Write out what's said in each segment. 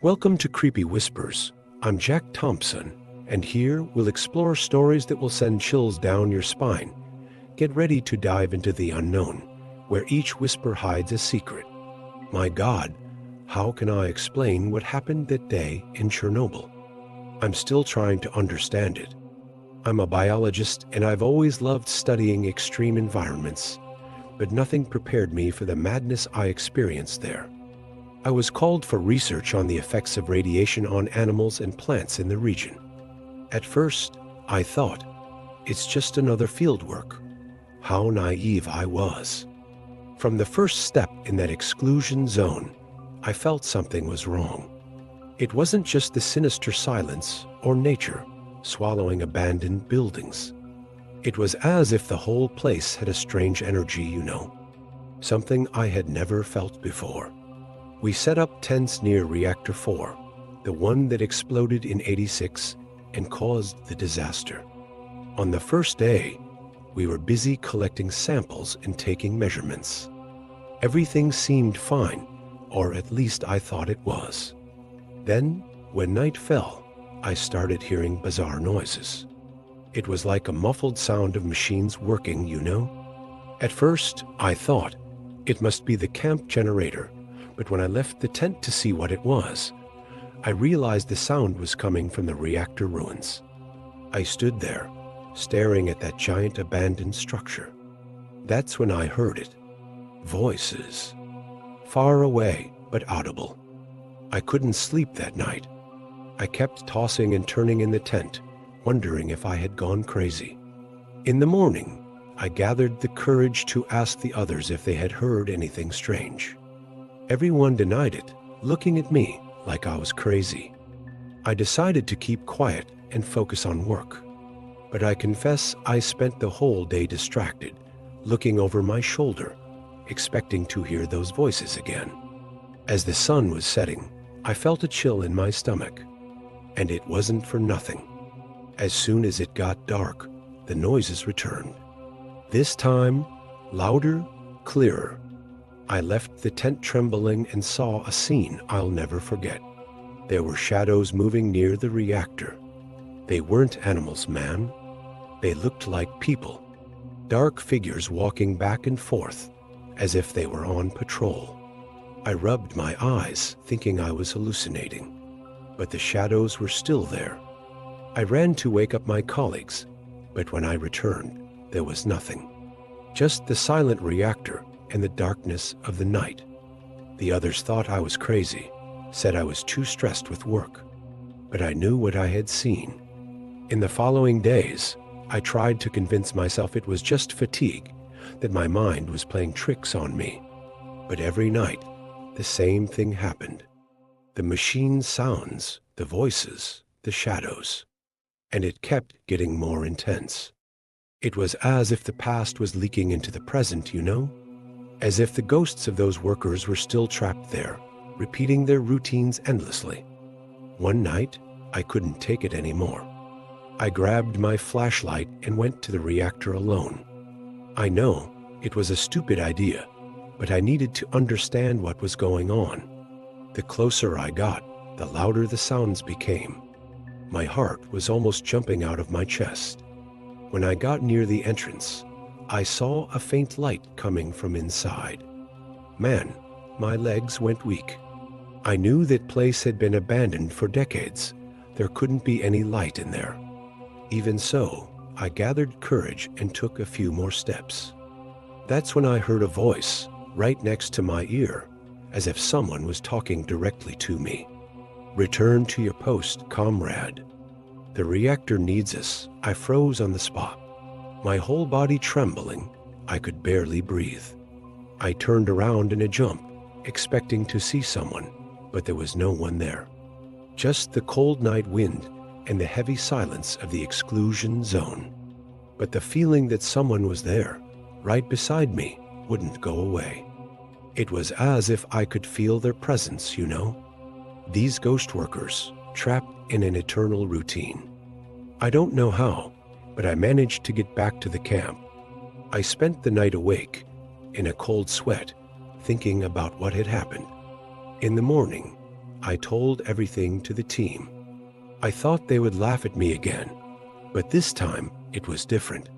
Welcome to Creepy Whispers. I'm Jack Thompson, and here we'll explore stories that will send chills down your spine. Get ready to dive into the unknown, where each whisper hides a secret. My God, how can I explain what happened that day in Chernobyl? I'm still trying to understand it. I'm a biologist, and I've always loved studying extreme environments, but nothing prepared me for the madness I experienced there. I was called for research on the effects of radiation on animals and plants in the region. At first, I thought, it's just another fieldwork. How naive I was. From the first step in that exclusion zone, I felt something was wrong. It wasn't just the sinister silence or nature swallowing abandoned buildings. It was as if the whole place had a strange energy, something I had never felt before. We set up tents near Reactor 4, the one that exploded in '86 and caused the disaster. On the first day, we were busy collecting samples and taking measurements. Everything seemed fine, or at least I thought it was. Then, when night fell, I started hearing bizarre noises. It was like a muffled sound of machines working, At first, I thought, it must be the camp generator. But when I left the tent to see what it was, I realized the sound was coming from the reactor ruins. I stood there, staring at that giant abandoned structure. That's when I heard it. Voices. Far away, but audible. I couldn't sleep that night. I kept tossing and turning in the tent, wondering if I had gone crazy. In the morning, I gathered the courage to ask the others if they had heard anything strange. Everyone denied it, looking at me like I was crazy. I decided to keep quiet and focus on work. But I confess I spent the whole day distracted, looking over my shoulder, expecting to hear those voices again. As the sun was setting, I felt a chill in my stomach. And it wasn't for nothing. As soon as it got dark, the noises returned. This time, louder, clearer. I left the tent trembling and saw a scene I'll never forget. There were shadows moving near the reactor. They weren't animals, man. They looked like people. Dark figures walking back and forth, as if they were on patrol. I rubbed my eyes, thinking I was hallucinating. But the shadows were still there. I ran to wake up my colleagues, but when I returned, there was nothing. Just the silent reactor and the darkness of the night. The others thought I was crazy, said I was too stressed with work. But I knew what I had seen. In the following days, I tried to convince myself it was just fatigue, that my mind was playing tricks on me. But every night, the same thing happened. The machine sounds, the voices, the shadows. And it kept getting more intense. It was as if the past was leaking into the present, As if the ghosts of those workers were still trapped there, repeating their routines endlessly. One night, I couldn't take it anymore. I grabbed my flashlight and went to the reactor alone. I know it was a stupid idea, but I needed to understand what was going on. The closer I got, the louder the sounds became. My heart was almost jumping out of my chest. When I got near the entrance, I saw a faint light coming from inside. Man, my legs went weak. I knew that place had been abandoned for decades. There couldn't be any light in there. Even so, I gathered courage and took a few more steps. That's when I heard a voice right next to my ear, as if someone was talking directly to me. Return to your post, comrade. The reactor needs us. I froze on the spot. My whole body trembling, I could barely breathe. I turned around in a jump, expecting to see someone, but there was no one there. Just the cold night wind and the heavy silence of the exclusion zone. But the feeling that someone was there, right beside me, wouldn't go away. It was as if I could feel their presence, These ghost workers, trapped in an eternal routine. I don't know how, but I managed to get back to the camp. I spent the night awake, in a cold sweat, thinking about what had happened. In the morning, I told everything to the team. I thought they would laugh at me again, but this time it was different.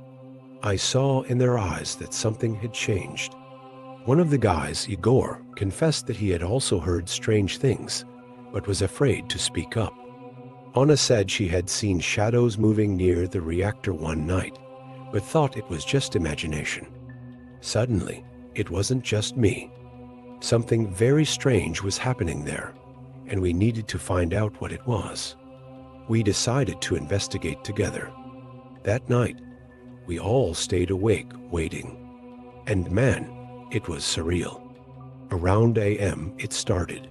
I saw in their eyes that something had changed. One of the guys, Igor, confessed that he had also heard strange things, but was afraid to speak up. Anna said she had seen shadows moving near the reactor one night, but thought it was just imagination. Suddenly, it wasn't just me. Something very strange was happening there, and we needed to find out what it was. We decided to investigate together. That night, we all stayed awake waiting. And man, it was surreal. Around AM, it started.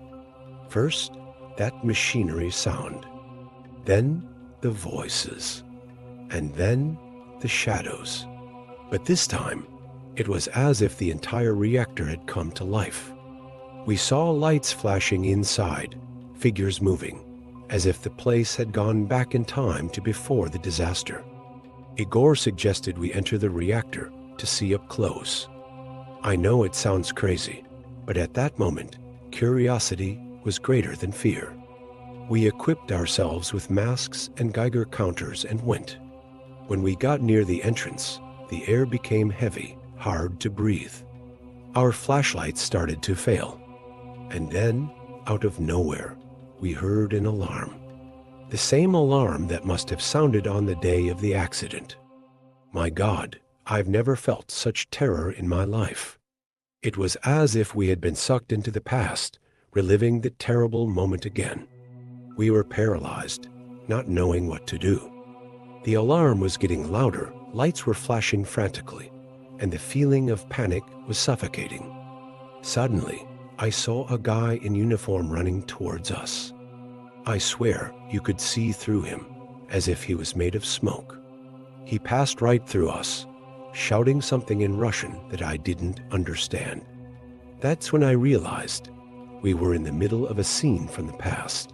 First, that machinery sound. Then, the voices. And then, the shadows. But this time, it was as if the entire reactor had come to life. We saw lights flashing inside, figures moving, as if the place had gone back in time to before the disaster. Igor suggested we enter the reactor to see up close. I know it sounds crazy, but at that moment, curiosity was greater than fear. We equipped ourselves with masks and Geiger counters and went. When we got near the entrance, the air became heavy, hard to breathe. Our flashlights started to fail. And then, out of nowhere, we heard an alarm. The same alarm that must have sounded on the day of the accident. My God, I've never felt such terror in my life. It was as if we had been sucked into the past, reliving the terrible moment again. We were paralyzed, not knowing what to do. The alarm was getting louder, lights were flashing frantically, and the feeling of panic was suffocating. Suddenly, I saw a guy in uniform running towards us. I swear you could see through him, as if he was made of smoke. He passed right through us, shouting something in Russian that I didn't understand. That's when I realized we were in the middle of a scene from the past.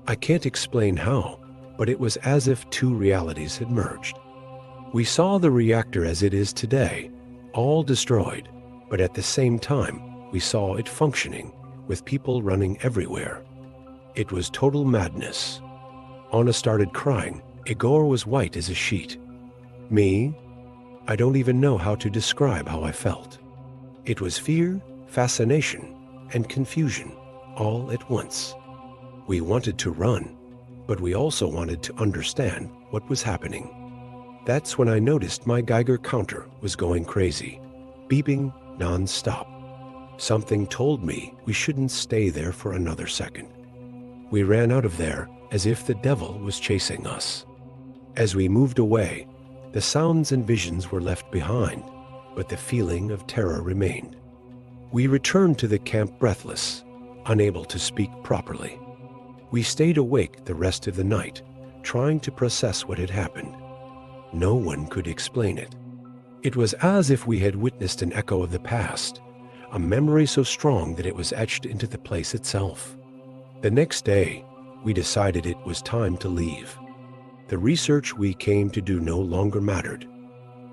I can't explain how, but it was as if two realities had merged. We saw the reactor as it is today, all destroyed, but at the same time, we saw it functioning, with people running everywhere. It was total madness. Anna started crying. Igor was white as a sheet. Me? I don't even know how to describe how I felt. It was fear, fascination, and confusion, all at once. We wanted to run, but we also wanted to understand what was happening. That's when I noticed my Geiger counter was going crazy, beeping non-stop. Something told me we shouldn't stay there for another second. We ran out of there as if the devil was chasing us. As we moved away, the sounds and visions were left behind, but the feeling of terror remained. We returned to the camp breathless, unable to speak properly. We stayed awake the rest of the night, trying to process what had happened. No one could explain it. It was as if we had witnessed an echo of the past, a memory so strong that it was etched into the place itself. The next day, we decided it was time to leave. The research we came to do no longer mattered.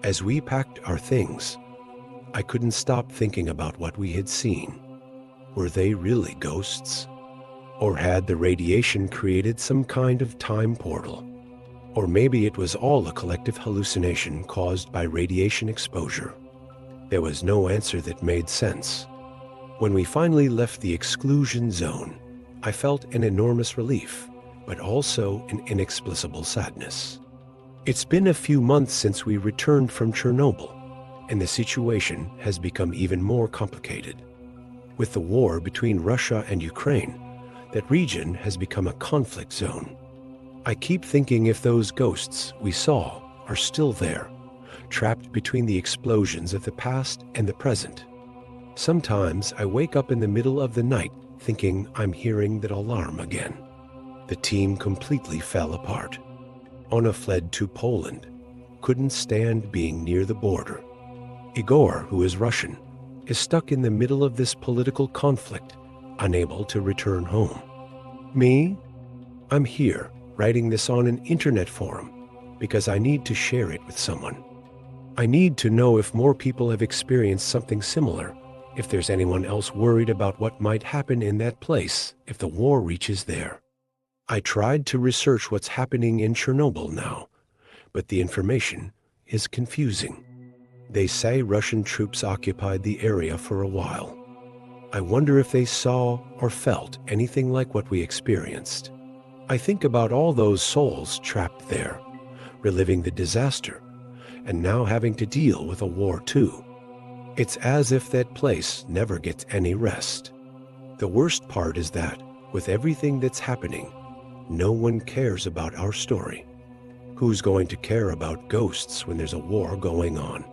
As we packed our things, I couldn't stop thinking about what we had seen. Were they really ghosts? Or had the radiation created some kind of time portal? Or maybe it was all a collective hallucination caused by radiation exposure. There was no answer that made sense. When we finally left the exclusion zone, I felt an enormous relief, but also an inexplicable sadness. It's been a few months since we returned from Chernobyl, and the situation has become even more complicated. With the war between Russia and Ukraine, that region has become a conflict zone. I keep thinking if those ghosts we saw are still there, trapped between the explosions of the past and the present. Sometimes I wake up in the middle of the night thinking I'm hearing that alarm again. The team completely fell apart. Anna fled to Poland, couldn't stand being near the border. Igor, who is Russian, is stuck in the middle of this political conflict, unable to return home. Me? I'm here, writing this on an internet forum, because I need to share it with someone. I need to know if more people have experienced something similar, if there's anyone else worried about what might happen in that place if the war reaches there. I tried to research what's happening in Chernobyl now, but the information is confusing. They say Russian troops occupied the area for a while. I wonder if they saw or felt anything like what we experienced. I think about all those souls trapped there, reliving the disaster, and now having to deal with a war too. It's as if that place never gets any rest. The worst part is that, with everything that's happening, no one cares about our story. Who's going to care about ghosts when there's a war going on?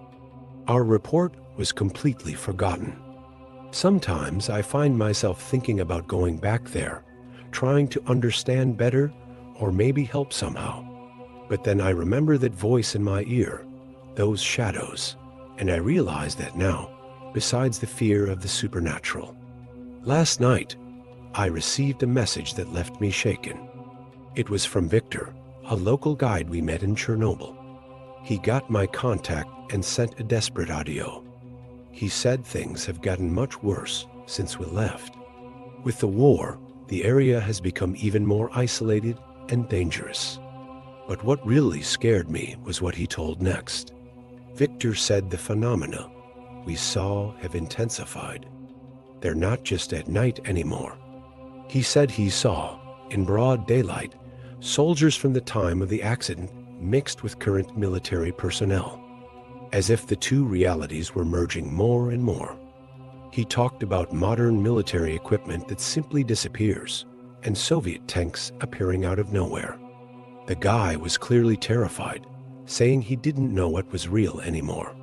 Our report was completely forgotten. Sometimes I find myself thinking about going back there, trying to understand better or maybe help somehow. But then I remember that voice in my ear, those shadows, and I realize that now, besides the fear of the supernatural. Last night, I received a message that left me shaken. It was from Victor, a local guide we met in Chernobyl. He got my contact and sent a desperate audio. He said things have gotten much worse since we left. With the war, the area has become even more isolated and dangerous. But what really scared me was what he told next. Victor said the phenomena we saw have intensified. They're not just at night anymore. He said he saw, in broad daylight, soldiers from the time of the accident mixed with current military personnel, as if the two realities were merging more and more. He talked about modern military equipment that simply disappears, and Soviet tanks appearing out of nowhere. The guy was clearly terrified, saying he didn't know what was real anymore.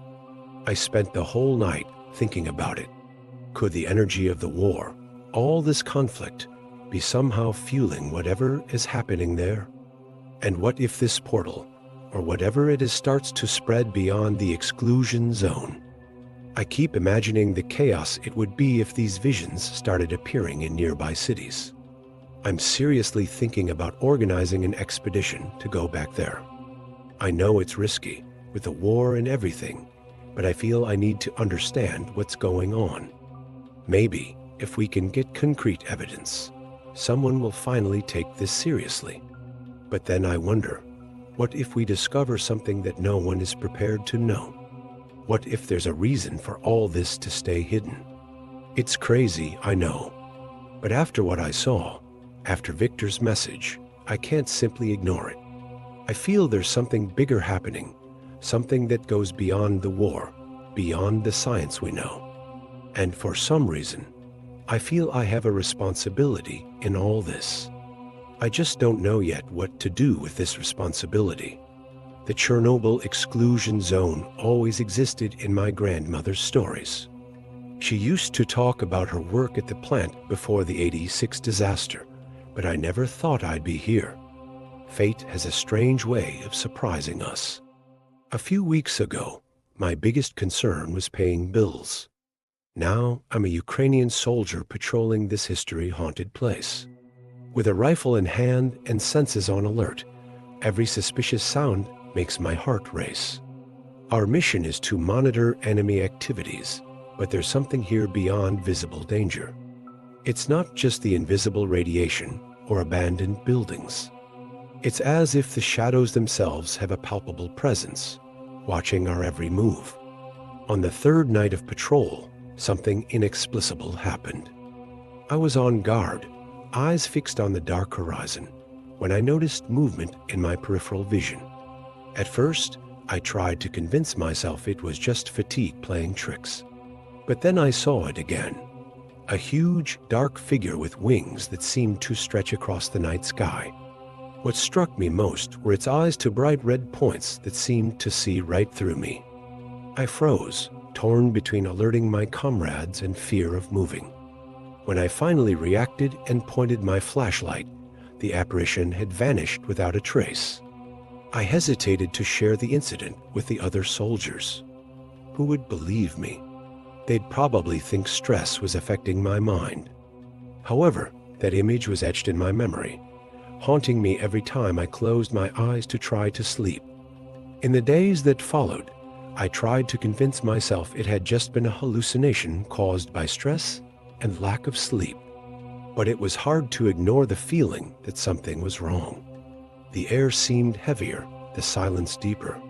I spent the whole night thinking about it. Could the energy of the war, all this conflict, be somehow fueling whatever is happening there? And what if this portal, or whatever it is, starts to spread beyond the exclusion zone? I keep imagining the chaos it would be if these visions started appearing in nearby cities. I'm seriously thinking about organizing an expedition to go back there. I know it's risky, with the war and everything, but I feel I need to understand what's going on. Maybe, if we can get concrete evidence, someone will finally take this seriously. But then I wonder, what if we discover something that no one is prepared to know? What if there's a reason for all this to stay hidden? It's crazy, I know. But after what I saw, after Victor's message, I can't simply ignore it. I feel there's something bigger happening, something that goes beyond the war, beyond the science we know. And for some reason, I feel I have a responsibility in all this. I just don't know yet what to do with this responsibility. The Chernobyl Exclusion Zone always existed in my grandmother's stories. She used to talk about her work at the plant before the '86 disaster, but I never thought I'd be here. Fate has a strange way of surprising us. A few weeks ago, my biggest concern was paying bills. Now I'm a Ukrainian soldier patrolling this history-haunted place. With a rifle in hand and senses on alert, every suspicious sound makes my heart race. Our mission is to monitor enemy activities, but there's something here beyond visible danger. It's not just the invisible radiation or abandoned buildings. It's as if the shadows themselves have a palpable presence, watching our every move. On the third night of patrol, something inexplicable happened. I was on guard, eyes fixed on the dark horizon, when I noticed movement in my peripheral vision. At first, I tried to convince myself it was just fatigue playing tricks. But then I saw it again. A huge, dark figure with wings that seemed to stretch across the night sky. What struck me most were its eyes, two bright red points that seemed to see right through me. I froze, torn between alerting my comrades and fear of moving. When I finally reacted and pointed my flashlight, the apparition had vanished without a trace. I hesitated to share the incident with the other soldiers. Who would believe me? They'd probably think stress was affecting my mind. However, that image was etched in my memory, haunting me every time I closed my eyes to try to sleep. In the days that followed, I tried to convince myself it had just been a hallucination caused by stress and lack of sleep. But it was hard to ignore the feeling that something was wrong. The air seemed heavier, the silence deeper.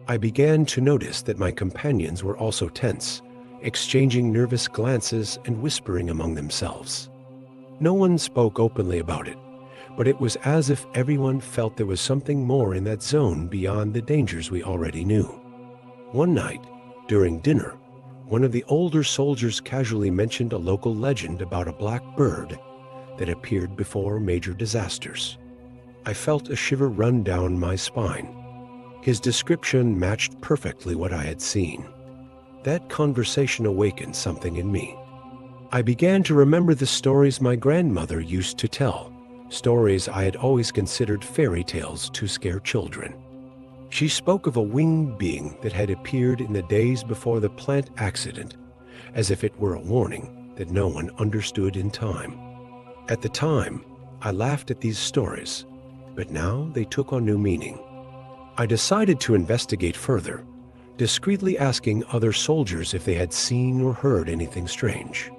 I began to notice that my companions were also tense, exchanging nervous glances and whispering among themselves. No one spoke openly about it, but it was as if everyone felt there was something more in that zone beyond the dangers we already knew. One night, during dinner, one of the older soldiers casually mentioned a local legend about a black bird that appeared before major disasters. I felt a shiver run down my spine. His description matched perfectly what I had seen. That conversation awakened something in me. I began to remember the stories my grandmother used to tell, stories I had always considered fairy tales to scare children. She spoke of a winged being that had appeared in the days before the plant accident, as if it were a warning that no one understood in time. At the time, I laughed at these stories, but now they took on new meaning. I decided to investigate further, discreetly asking other soldiers if they had seen or heard anything strange.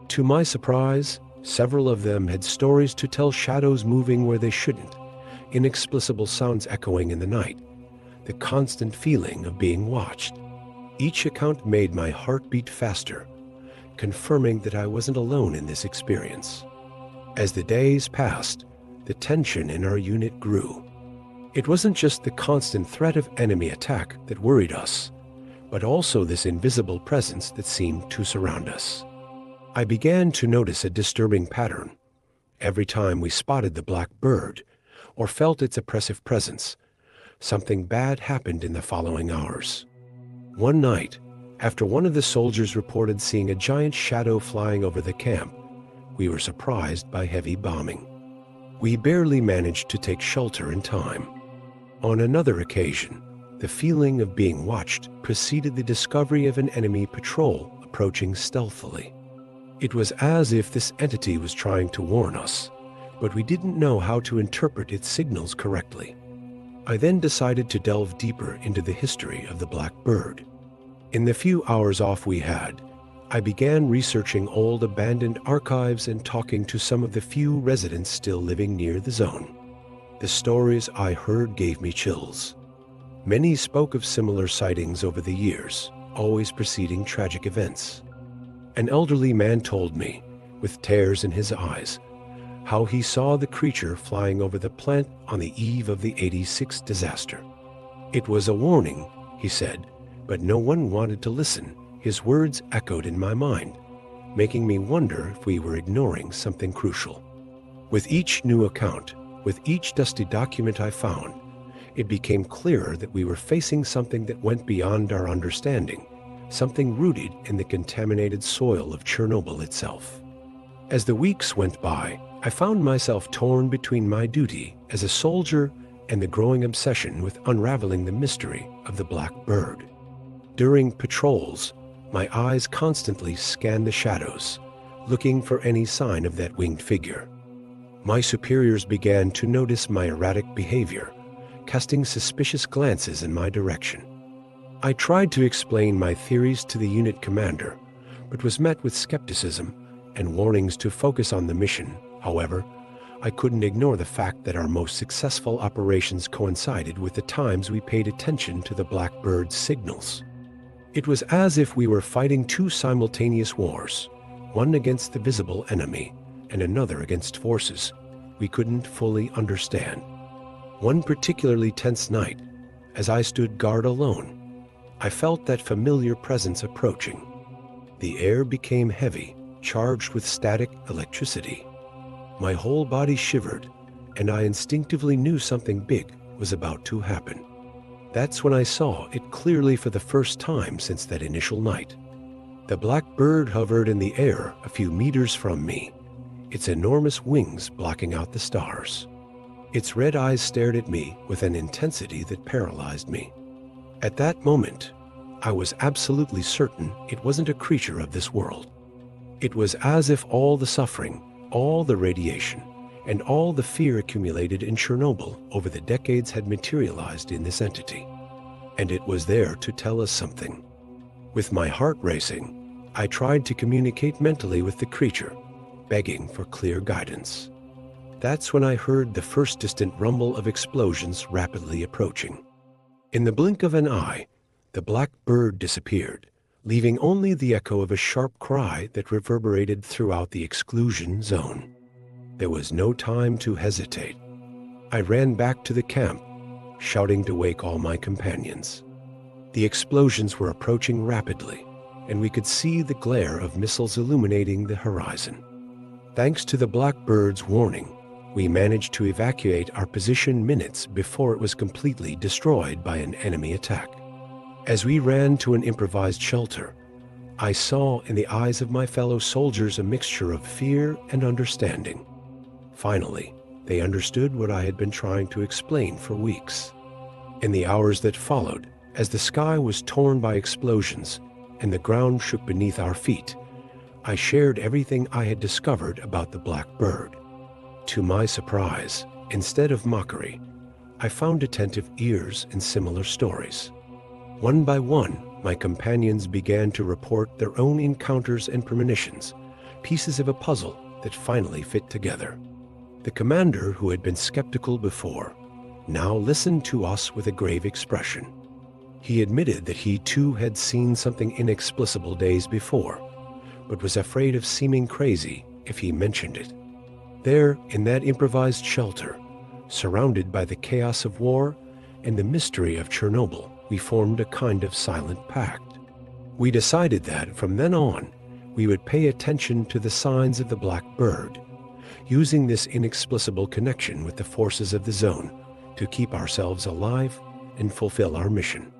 To my surprise, several of them had stories to tell, shadows moving where they shouldn't, inexplicable sounds echoing in the night, the constant feeling of being watched. Each account made my heart beat faster, confirming that I wasn't alone in this experience. As the days passed, the tension in our unit grew. It wasn't just the constant threat of enemy attack that worried us, but also this invisible presence that seemed to surround us. I began to notice a disturbing pattern. Every time we spotted the black bird or felt its oppressive presence, something bad happened in the following hours. One night, after one of the soldiers reported seeing a giant shadow flying over the camp, we were surprised by heavy bombing. We barely managed to take shelter in time. On another occasion, the feeling of being watched preceded the discovery of an enemy patrol approaching stealthily. It was as if this entity was trying to warn us, but we didn't know how to interpret its signals correctly. I then decided to delve deeper into the history of the black bird. In the few hours off we had, I began researching old abandoned archives and talking to some of the few residents still living near the zone. The stories I heard gave me chills. Many spoke of similar sightings over the years, always preceding tragic events. An elderly man told me, with tears in his eyes, how he saw the creature flying over the plant on the eve of the '86 disaster. It was a warning, he said, but no one wanted to listen. His words echoed in my mind, making me wonder if we were ignoring something crucial. With each new account, with each dusty document I found, it became clearer that we were facing something that went beyond our understanding, something rooted in the contaminated soil of Chernobyl itself. As the weeks went by, I found myself torn between my duty as a soldier and the growing obsession with unraveling the mystery of the black bird. During patrols, my eyes constantly scanned the shadows, looking for any sign of that winged figure. My superiors began to notice my erratic behavior, casting suspicious glances in my direction. I tried to explain my theories to the unit commander, but was met with skepticism and warnings to focus on the mission. However, I couldn't ignore the fact that our most successful operations coincided with the times we paid attention to the black bird's signals. It was as if we were fighting two simultaneous wars, one against the visible enemy and another against forces we couldn't fully understand. One particularly tense night, as I stood guard alone, I felt that familiar presence approaching. The air became heavy, charged with static electricity. My whole body shivered, and I instinctively knew something big was about to happen. That's when I saw it clearly for the first time since that initial night. The black bird hovered in the air a few meters from me, its enormous wings blocking out the stars. Its red eyes stared at me with an intensity that paralyzed me. At that moment, I was absolutely certain it wasn't a creature of this world. It was as if all the suffering, all the radiation, and all the fear accumulated in Chernobyl over the decades had materialized in this entity. and it was there to tell us something. With my heart racing, I tried to communicate mentally with the creature, begging for clear guidance. That's when I heard the first distant rumble of explosions rapidly approaching. In the blink of an eye, the black bird disappeared, leaving only the echo of a sharp cry that reverberated throughout the exclusion zone. There was no time to hesitate. I ran back to the camp, shouting to wake all my companions. The explosions were approaching rapidly, and we could see the glare of missiles illuminating the horizon. Thanks to the black bird's warning, we managed to evacuate our position minutes before it was completely destroyed by an enemy attack. As we ran to an improvised shelter, I saw in the eyes of my fellow soldiers a mixture of fear and understanding. Finally, they understood what I had been trying to explain for weeks. In the hours that followed, as the sky was torn by explosions and the ground shook beneath our feet, I shared everything I had discovered about the black bird. To my surprise, instead of mockery, I found attentive ears in similar stories. One by one, my companions began to report their own encounters and premonitions, pieces of a puzzle that finally fit together. The commander, who had been skeptical before, now listened to us with a grave expression. He admitted that he too had seen something inexplicable days before, but was afraid of seeming crazy if he mentioned it. There, in that improvised shelter, surrounded by the chaos of war and the mystery of Chernobyl, we formed a kind of silent pact. We decided that, from then on, we would pay attention to the signs of the black bird, using this inexplicable connection with the forces of the zone to keep ourselves alive and fulfill our mission.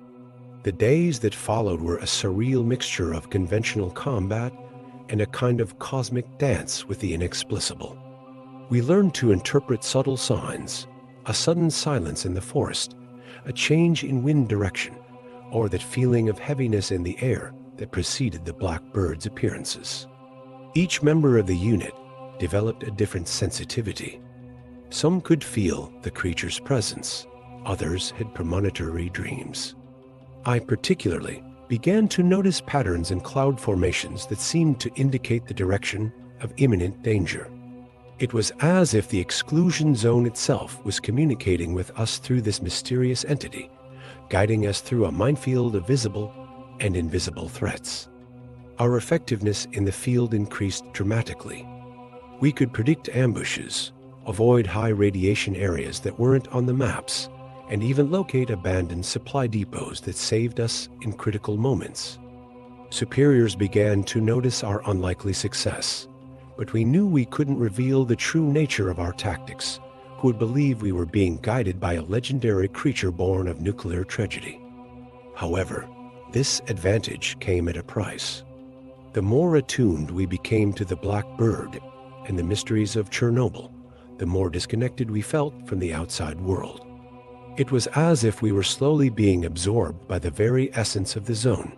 The days that followed were a surreal mixture of conventional combat and a kind of cosmic dance with the inexplicable. We learned to interpret subtle signs, a sudden silence in the forest, a change in wind direction, or that feeling of heaviness in the air that preceded the black bird's appearances. Each member of the unit developed a different sensitivity. Some could feel the creature's presence, others had premonitory dreams. I particularly began to notice patterns in cloud formations that seemed to indicate the direction of imminent danger. It was as if the exclusion zone itself was communicating with us through this mysterious entity, guiding us through a minefield of visible and invisible threats. Our effectiveness in the field increased dramatically. We could predict ambushes, avoid high radiation areas that weren't on the maps, and even locate abandoned supply depots that saved us in critical moments. Superiors began to notice our unlikely success, but we knew we couldn't reveal the true nature of our tactics, who would believe we were being guided by a legendary creature born of nuclear tragedy. However, this advantage came at a price. The more attuned we became to the black bird and the mysteries of Chernobyl, the more disconnected we felt from the outside world. It was as if we were slowly being absorbed by the very essence of the zone,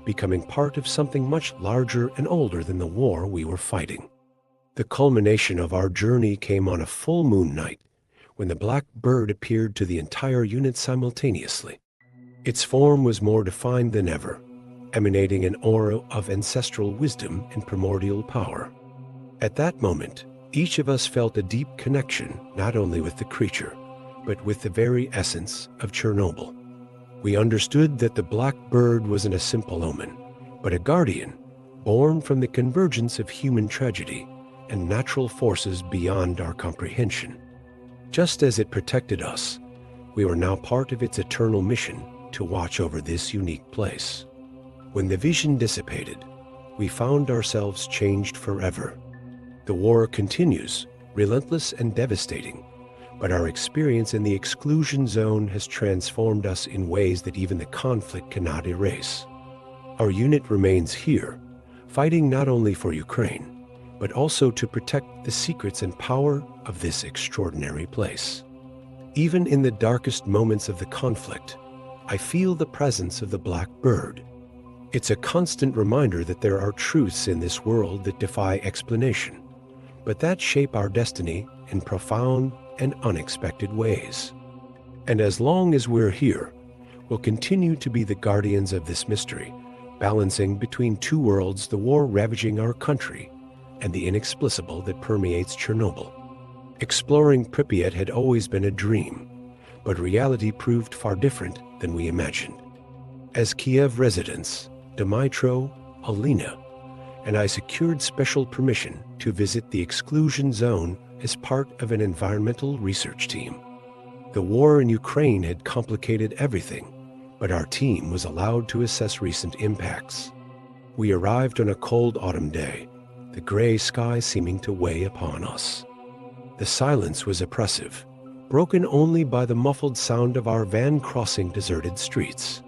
becoming part of something much larger and older than the war we were fighting. The culmination of our journey came on a full moon night, when the black bird appeared to the entire unit simultaneously. Its form was more defined than ever, emanating an aura of ancestral wisdom and primordial power. At that moment, each of us felt a deep connection not only with the creature, but with the very essence of Chernobyl. We understood that the black bird wasn't a simple omen, but a guardian, born from the convergence of human tragedy and natural forces beyond our comprehension. Just as it protected us, we were now part of its eternal mission to watch over this unique place. When the vision dissipated, we found ourselves changed forever. The war continues, relentless and devastating, but our experience in the exclusion zone has transformed us in ways that even the conflict cannot erase. Our unit remains here, fighting not only for Ukraine, but also to protect the secrets and power of this extraordinary place. Even in the darkest moments of the conflict, I feel the presence of the black bird. It's a constant reminder that there are truths in this world that defy explanation, but that shape our destiny in profound and unexpected ways. And as long as we're here, will continue to be the guardians of this mystery, balancing between two worlds, the war ravaging our country and the inexplicable that permeates Chernobyl. Exploring Pripyat had always been a dream, but reality proved far different than we imagined. As Kiev residents, Dmytro, Alina, and I secured special permission to visit the exclusion zone as part of an environmental research team. The war in Ukraine had complicated everything, but our team was allowed to assess recent impacts. We arrived on a cold autumn day, the gray sky seeming to weigh upon us. The silence was oppressive, broken only by the muffled sound of our van crossing deserted streets.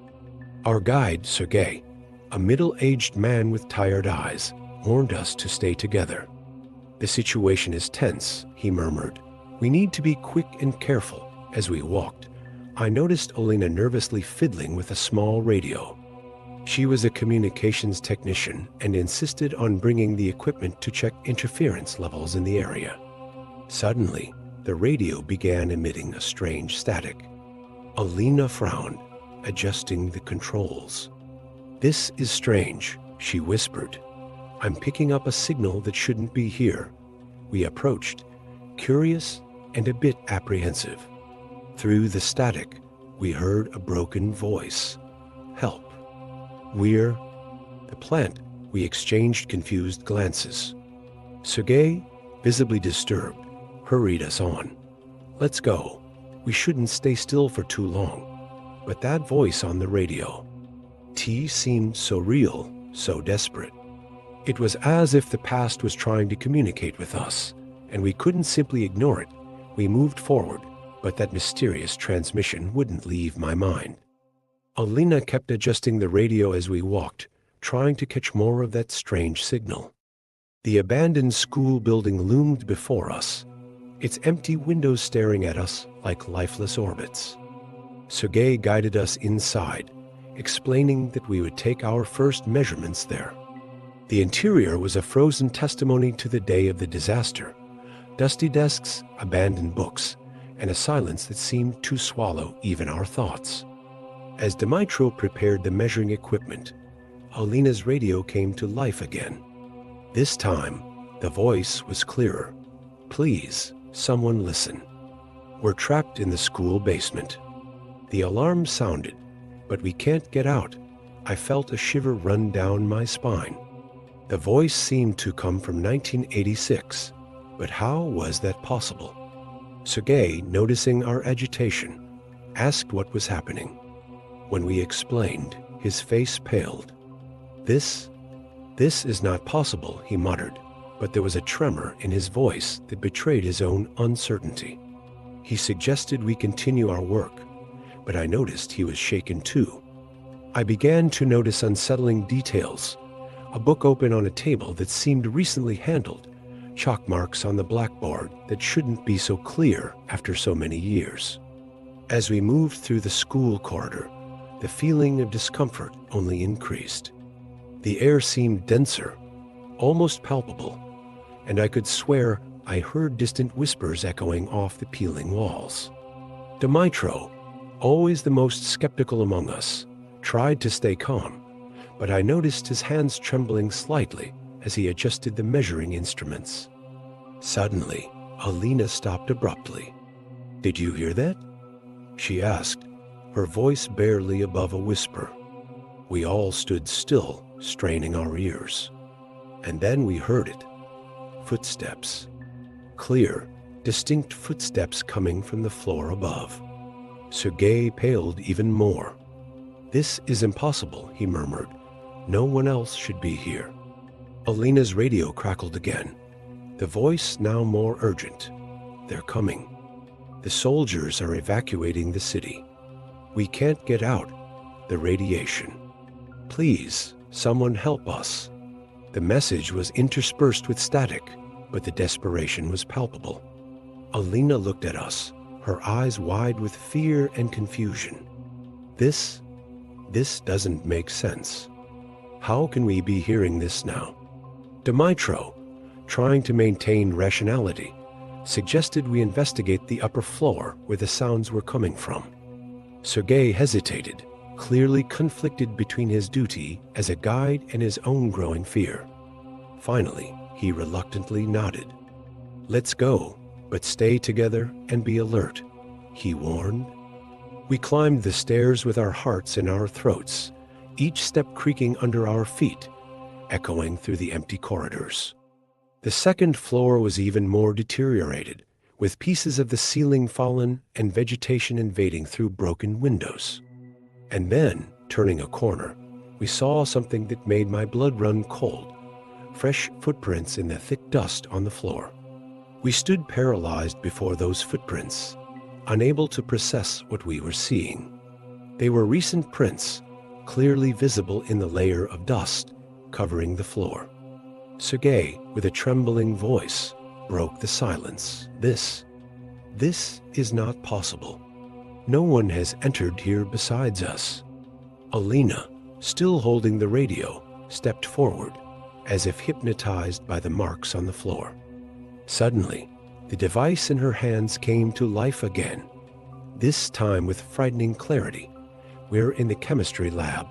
Our guide, Sergei, a middle-aged man with tired eyes, warned us to stay together. "The situation is tense," he murmured. "We need to be quick and careful." As we walked, I noticed Alina nervously fiddling with a small radio. She was a communications technician and insisted on bringing the equipment to check interference levels in the area. Suddenly, the radio began emitting a strange static. Alina frowned, adjusting the controls. "This is strange," she whispered. "I'm picking up a signal that shouldn't be here." We approached, curious and a bit apprehensive. Through the static, we heard a broken voice. "Help. We're..." The plant, we exchanged confused glances. Sergei, visibly disturbed, hurried us on. "Let's go. We shouldn't stay still for too long." But that voice on the radio, T seemed so real, so desperate. It was as if the past was trying to communicate with us, and we couldn't simply ignore it. We moved forward, but that mysterious transmission wouldn't leave my mind. Alina kept adjusting the radio as we walked, trying to catch more of that strange signal. The abandoned school building loomed before us, its empty windows staring at us like lifeless orbits. Sergei guided us inside, explaining that we would take our first measurements there. The interior was a frozen testimony to the day of the disaster. Dusty desks, abandoned books, and a silence that seemed to swallow even our thoughts. As Dmytro prepared the measuring equipment, Alina's radio came to life again. This time, the voice was clearer. "Please, someone listen. We're trapped in the school basement." The alarm sounded, but we can't get out. I felt a shiver run down my spine. The voice seemed to come from 1986, but how was that possible? Sergei, noticing our agitation, asked what was happening. When we explained, his face paled. This is not possible," he muttered, but there was a tremor in his voice that betrayed his own uncertainty. He suggested we continue our work, but I noticed he was shaken too. I began to notice unsettling details. A book open on a table that seemed recently handled, chalk marks on the blackboard that shouldn't be so clear after so many years. As we moved through the school corridor, the feeling of discomfort only increased. The air seemed denser, almost palpable, and I could swear I heard distant whispers echoing off the peeling walls. Dmytro, always the most skeptical among us, tried to stay calm, but I noticed his hands trembling slightly as he adjusted the measuring instruments. Suddenly, Alina stopped abruptly. "Did you hear that?" she asked, her voice barely above a whisper. We all stood still, straining our ears. And then we heard it. Footsteps. Clear, distinct footsteps coming from the floor above. Sergei paled even more. "This is impossible," he murmured. "No one else should be here." Alina's radio crackled again, the voice now more urgent. "They're coming. The soldiers are evacuating the city. We can't get out. The radiation. Please, someone help us." The message was interspersed with static, but the desperation was palpable. Alina looked at us, her eyes wide with fear and confusion. This doesn't make sense. How can we be hearing this now?" Dmytro, trying to maintain rationality, suggested we investigate the upper floor where the sounds were coming from. Sergei hesitated, clearly conflicted between his duty as a guide and his own growing fear. Finally, he reluctantly nodded. "Let's go, but stay together and be alert," he warned. We climbed the stairs with our hearts in our throats, each step creaking under our feet, echoing through the empty corridors. The second floor was even more deteriorated, with pieces of the ceiling fallen and vegetation invading through broken windows. And then, turning a corner, we saw something that made my blood run cold: fresh footprints in the thick dust on the floor. We stood paralyzed before those footprints, unable to process what we were seeing. They were recent prints, clearly visible in the layer of dust covering the floor. Sergei, with a trembling voice, broke the silence. This is not possible. No one has entered here besides us." Alina, still holding the radio, stepped forward, as if hypnotized by the marks on the floor. Suddenly, the device in her hands came to life again, this time with frightening clarity. "We're in the chemistry lab.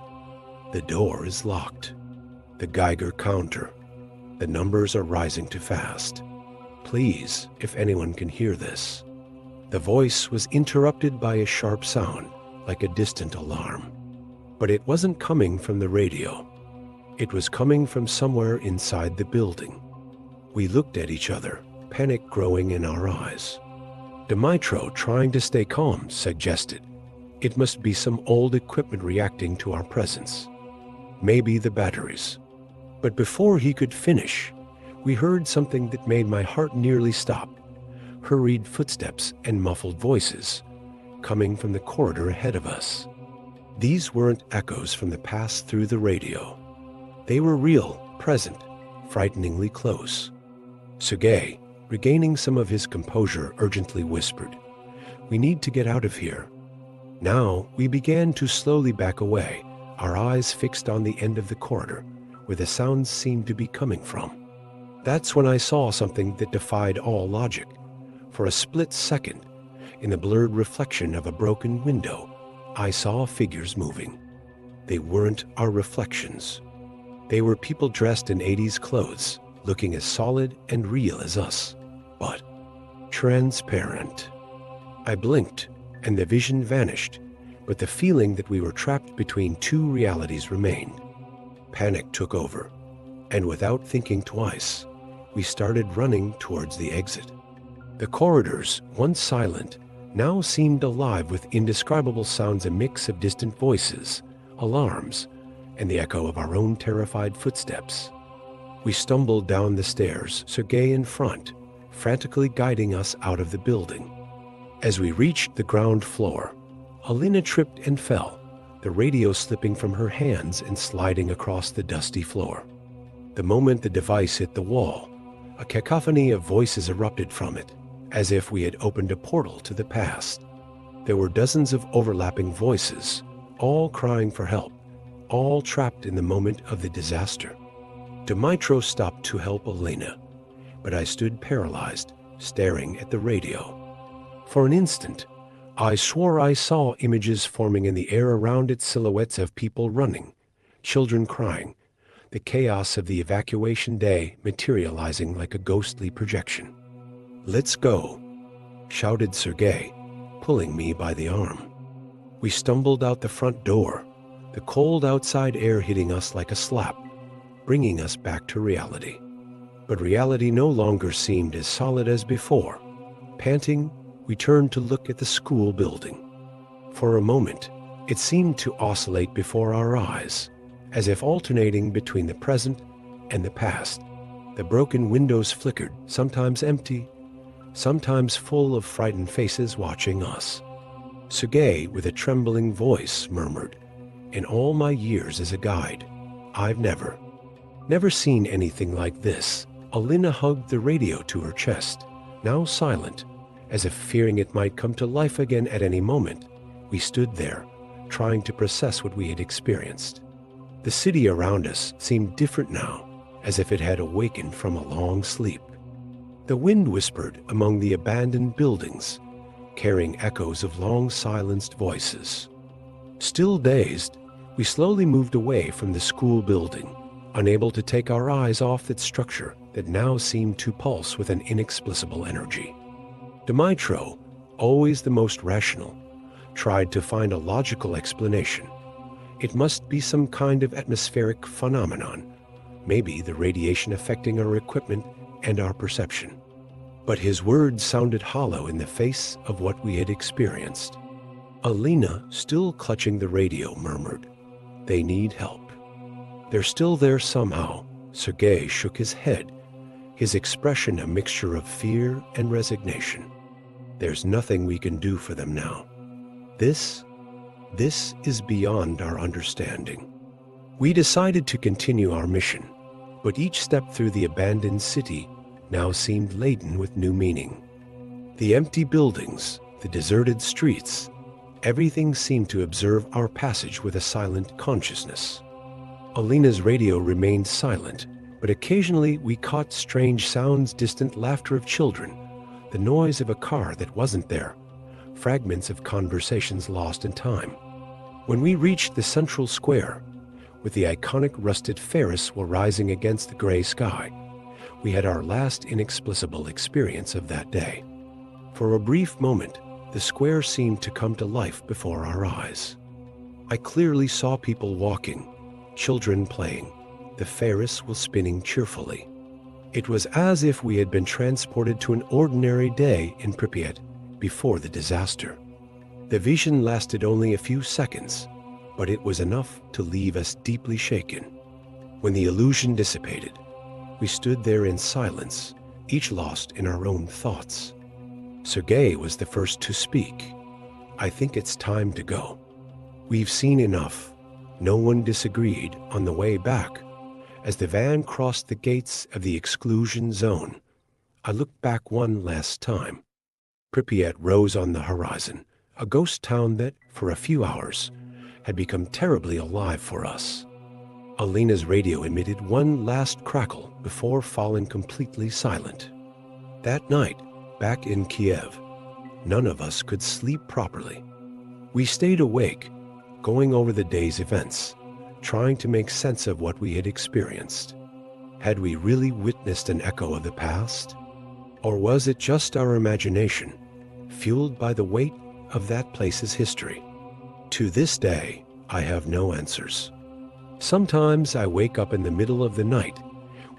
The door is locked. The Geiger counter. The numbers are rising too fast. Please, if anyone can hear this." The voice was interrupted by a sharp sound, like a distant alarm. But it wasn't coming from the radio. It was coming from somewhere inside the building. We looked at each other, panic growing in our eyes. Dmytro, trying to stay calm, suggested, "It must be some old equipment reacting to our presence. Maybe the batteries." But before he could finish, we heard something that made my heart nearly stop: hurried footsteps and muffled voices, coming from the corridor ahead of us. These weren't echoes from the past through the radio. They were real, present, frighteningly close. Sergei, regaining some of his composure, urgently whispered, "We need to get out of here." Now we began to slowly back away, our eyes fixed on the end of the corridor, where the sounds seemed to be coming from. That's when I saw something that defied all logic. For a split second, in the blurred reflection of a broken window, I saw figures moving. They weren't our reflections. They were people dressed in 80s clothes, looking as solid and real as us, but transparent. I blinked, and the vision vanished, but the feeling that we were trapped between two realities remained. Panic took over, and without thinking twice, we started running towards the exit. The corridors, once silent, now seemed alive with indescribable sounds, a mix of distant voices, alarms, and the echo of our own terrified footsteps. We stumbled down the stairs, Sergei in front, frantically guiding us out of the building. As we reached the ground floor, Alina tripped and fell, the radio slipping from her hands and sliding across the dusty floor. The moment the device hit the wall, a cacophony of voices erupted from it, as if we had opened a portal to the past. There were dozens of overlapping voices, all crying for help, all trapped in the moment of the disaster. Dmytro stopped to help Alina, but I stood paralyzed, staring at the radio. For an instant, I swore I saw images forming in the air around it, silhouettes of people running, children crying, the chaos of the evacuation day materializing like a ghostly projection. "Let's go," shouted Sergei, pulling me by the arm. We stumbled out the front door, the cold outside air hitting us like a slap, bringing us back to reality. But reality no longer seemed as solid as before. Panting, we turned to look at the school building. For a moment, it seemed to oscillate before our eyes, as if alternating between the present and the past. The broken windows flickered, sometimes empty, sometimes full of frightened faces watching us. Sergei, with a trembling voice, murmured, "In all my years as a guide, I've never seen anything like this." Alina hugged the radio to her chest, now silent, as if fearing it might come to life again at any moment. We stood there, trying to process what we had experienced. The city around us seemed different now, as if it had awakened from a long sleep. The wind whispered among the abandoned buildings, carrying echoes of long silenced voices. Still dazed, we slowly moved away from the school building, unable to take our eyes off that structure that now seemed to pulse with an inexplicable energy. Dmytro, always the most rational, tried to find a logical explanation. It must be some kind of atmospheric phenomenon, maybe the radiation affecting our equipment and our perception. But his words sounded hollow in the face of what we had experienced. Alina, still clutching the radio, murmured, "They need help. They're still there somehow." Sergei shook his head, his expression a mixture of fear and resignation. "There's nothing we can do for them now. This is beyond our understanding." We decided to continue our mission, but each step through the abandoned city now seemed laden with new meaning. The empty buildings, the deserted streets, everything seemed to observe our passage with a silent consciousness. Alina's radio remained silent, but occasionally we caught strange sounds, distant laughter of children, the noise of a car that wasn't there, fragments of conversations lost in time. When we reached the central square, with the iconic rusted Ferris wheel rising against the gray sky, we had our last inexplicable experience of that day. For a brief moment, the square seemed to come to life before our eyes. I clearly saw people walking, children playing, the Ferris wheel spinning cheerfully. It was as if we had been transported to an ordinary day in Pripyat before the disaster. The vision lasted only a few seconds, but it was enough to leave us deeply shaken. When the illusion dissipated, we stood there in silence, each lost in our own thoughts. Sergei was the first to speak. "I think it's time to go. We've seen enough." No one disagreed on the way back. As the van crossed the gates of the exclusion zone, I looked back one last time. Pripyat rose on the horizon, a ghost town that, for a few hours, had become terribly alive for us. Alina's radio emitted one last crackle before falling completely silent. That night, back in Kiev, none of us could sleep properly. We stayed awake, going over the day's events, trying to make sense of what we had experienced. Had we really witnessed an echo of the past? Or was it just our imagination, fueled by the weight of that place's history? To this day, I have no answers. Sometimes I wake up in the middle of the night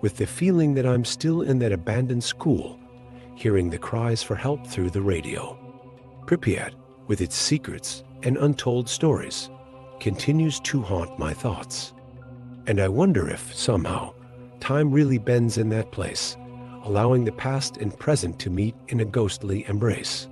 with the feeling that I'm still in that abandoned school, hearing the cries for help through the radio. Pripyat, with its secrets and untold stories, continues to haunt my thoughts. And I wonder if, somehow, time really bends in that place, allowing the past and present to meet in a ghostly embrace.